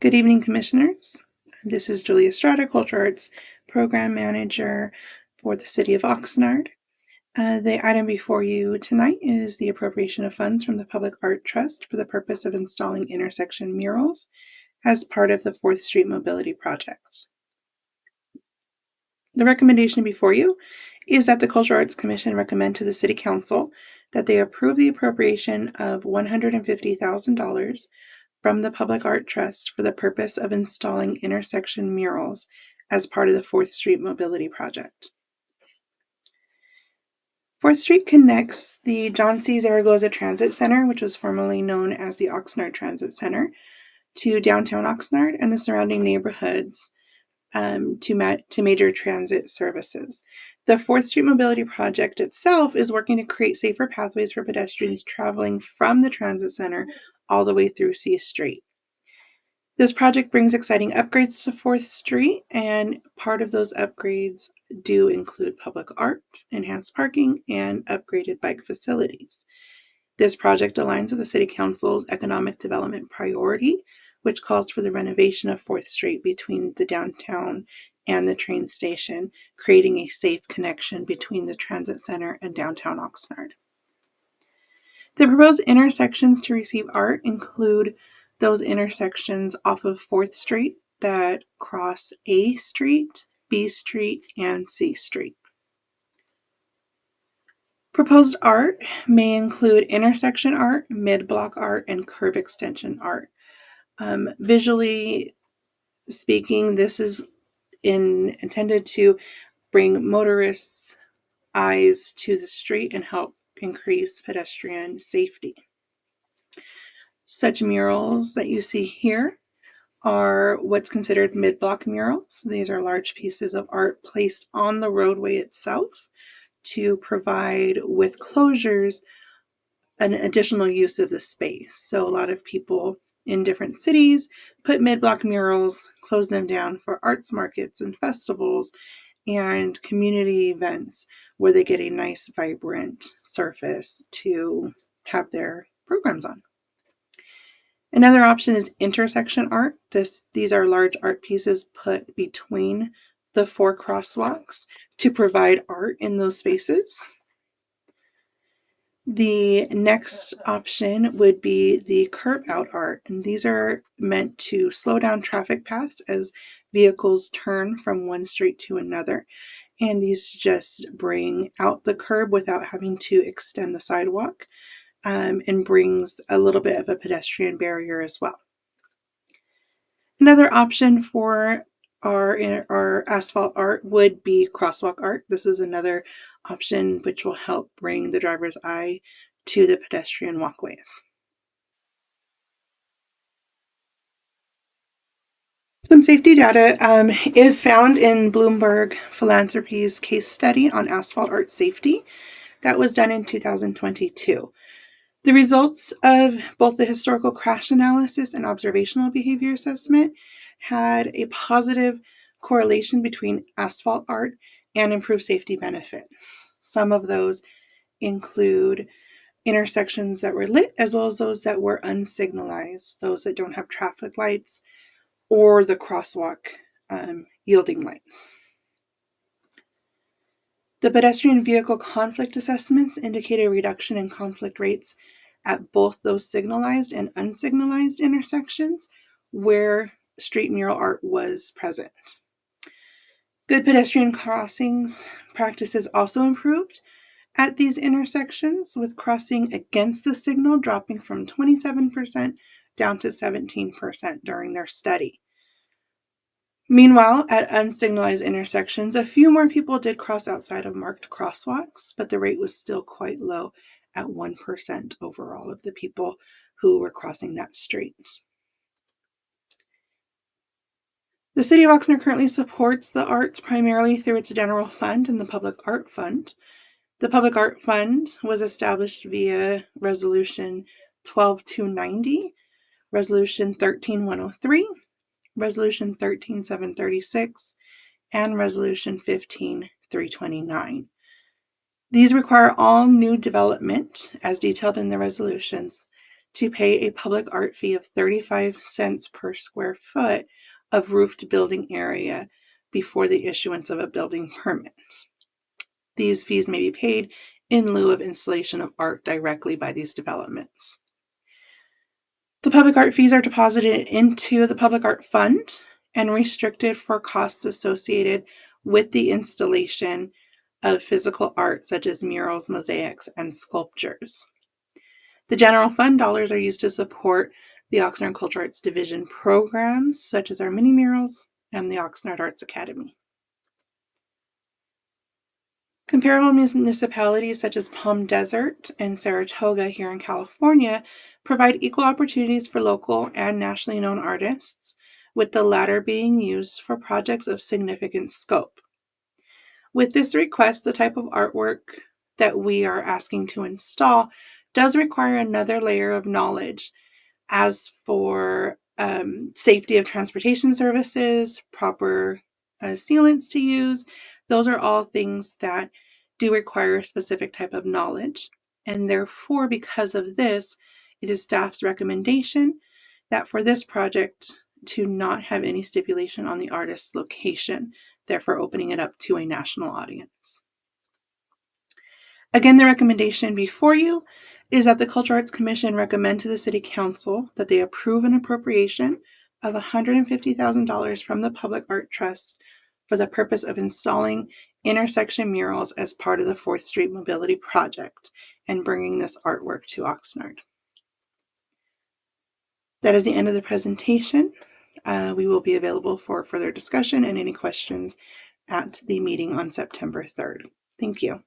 Good evening, Commissioners. This is Julia Strata, Culture Arts Program Manager for the City of Oxnard. The item before you tonight is the appropriation of funds from the Public Art Trust for the purpose of installing intersection murals as part of the 4th Street Mobility Project. The recommendation before you is that the Cultural Arts Commission recommend to the City Council that they approve the appropriation of $150,000 from the Public Art Trust for the purpose of installing intersection murals as part of the 4th Street Mobility Project. 4th Street connects the John C. Zaragoza Transit Center, which was formerly known as the Oxnard Transit Center, to downtown Oxnard and the surrounding neighborhoods to major transit services. The 4th Street Mobility Project itself is working to create safer pathways for pedestrians traveling from the transit center all the way through C Street. This project brings exciting upgrades to 4th Street, and part of those upgrades do include public art, enhanced parking, and upgraded bike facilities. This project aligns with the City Council's economic development priority, which calls for the renovation of 4th Street between the downtown and the train station, creating a safe connection between the transit center and downtown Oxnard. The proposed intersections to receive art include those intersections off of 4th Street that cross A Street, B Street, and C Street. Proposed art may include intersection art, mid-block art, and curb extension art. Visually speaking, this is intended to bring motorists' eyes to the street and help increase pedestrian safety. Such murals that you see here are what's considered mid-block murals. These are large pieces of art placed on the roadway itself to provide with closures an additional use of the space. So a lot of people in different cities put mid-block murals, close them down for arts markets and festivals and community events where they get a nice, vibrant surface to have their programs on. Another option is intersection art. These are large art pieces put between the 4 crosswalks to provide art in those spaces. The next option would be the curb out art, and these are meant to slow down traffic paths as vehicles turn from one street to another. And these just bring out the curb without having to extend the sidewalk, and brings a little bit of a pedestrian barrier as well. Another option for our asphalt art would be crosswalk art. This is another option which will help bring the driver's eye to the pedestrian walkways. Some safety data is found in Bloomberg Philanthropy's case study on asphalt art safety that was done in 2022. The results of both the historical crash analysis and observational behavior assessment had a positive correlation between asphalt art and improved safety benefits. Some of those include intersections that were lit as well as those that were unsignalized, those that don't have traffic lights or the crosswalk yielding lights. The pedestrian vehicle conflict assessments indicate a reduction in conflict rates at both those signalized and unsignalized intersections where street mural art was present. Good pedestrian crossings practices also improved at these intersections, with crossing against the signal dropping from 27% down to 17% during their study. Meanwhile, at unsignalized intersections, a few more people did cross outside of marked crosswalks, but the rate was still quite low at 1% overall of the people who were crossing that street. The City of Oxnard currently supports the arts primarily through its general fund and the Public Art Fund. The Public Art Fund was established via Resolution 12290, Resolution 13103, Resolution 13736, and Resolution 15329. These require all new development, as detailed in the resolutions, to pay a public art fee of 35 cents per square foot of roofed building area before the issuance of a building permit. These fees may be paid in lieu of installation of art directly by these developments. The public art fees are deposited into the Public Art Fund and restricted for costs associated with the installation of physical art such as murals, mosaics, and sculptures. The general fund dollars are used to support the Oxnard Cultural Arts Division programs such as our mini murals and the Oxnard Arts Academy. Comparable municipalities such as Palm Desert and Saratoga here in California provide equal opportunities for local and nationally known artists, with the latter being used for projects of significant scope. With this request, the type of artwork that we are asking to install does require another layer of knowledge as for safety of transportation services, proper sealants to use. Those are all things that do require a specific type of knowledge. And therefore, because of this, it is staff's recommendation that for this project to not have any stipulation on the artist's location, therefore opening it up to a national audience. Again, the recommendation before you is that the Cultural Arts Commission recommend to the City Council that they approve an appropriation of $150,000 from the Public Art Trust for the purpose of installing intersection murals as part of the 4th Street Mobility Project and bringing this artwork to Oxnard. That is the end of the presentation. We will be available for further discussion and any questions at the meeting on September 3rd. Thank you.